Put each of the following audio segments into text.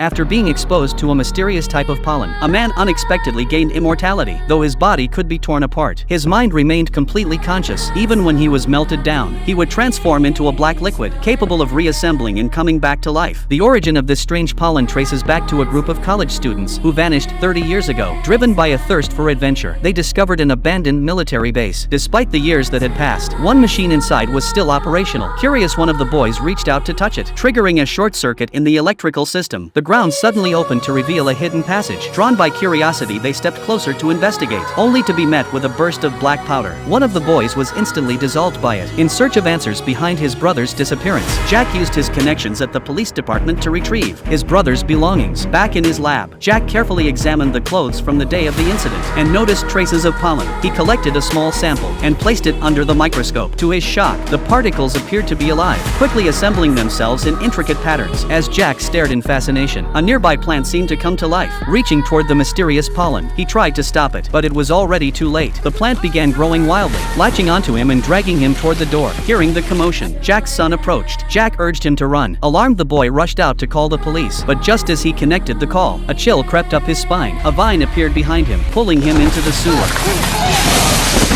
After being exposed to a mysterious type of pollen, a man unexpectedly gained immortality. Though his body could be torn apart, his mind remained completely conscious. Even when he was melted down, he would transform into a black liquid, capable of reassembling and coming back to life. The origin of this strange pollen traces back to a group of college students who vanished 30 years ago. Driven by a thirst for adventure, they discovered an abandoned military base. Despite the years that had passed, one machine inside was still operational. Curious, one of the boys reached out to touch it, triggering a short circuit in the electrical system. The ground suddenly opened to reveal a hidden passage. Drawn by curiosity, they stepped closer to investigate, only to be met with a burst of black powder. One of the boys was instantly dissolved by it. In search of answers behind his brother's disappearance, Jack used his connections at the police department to retrieve his brother's belongings. Back in his lab, Jack carefully examined the clothes from the day of the incident and noticed traces of pollen. He collected a small sample and placed it under the microscope. To his shock, the particles appeared to be alive, quickly assembling themselves in intricate patterns. As Jack stared in fascination, a nearby plant seemed to come to life, reaching toward the mysterious pollen. He tried to stop it, but it was already too late. The plant began growing wildly, latching onto him and dragging him toward the door. Hearing the commotion, Jack's son approached. Jack urged him to run. Alarmed, the boy rushed out to call the police, but just as he connected the call, a chill crept up his spine. A vine appeared behind him, pulling him into the sewer.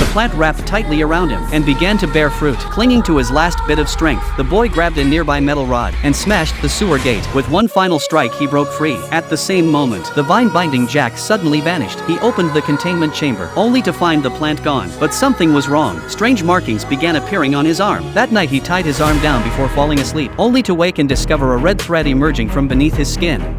The plant wrapped tightly around him and began to bear fruit. Clinging to his last bit of strength, the boy grabbed a nearby metal rod and smashed the sewer gate. With one final strike, he broke free. At the same moment, the vine binding Jack suddenly vanished. He opened the containment chamber, only to find the plant gone. But something was wrong. Strange markings began appearing on his arm. That night, he tied his arm down before falling asleep, only to wake and discover a red thread emerging from beneath his skin.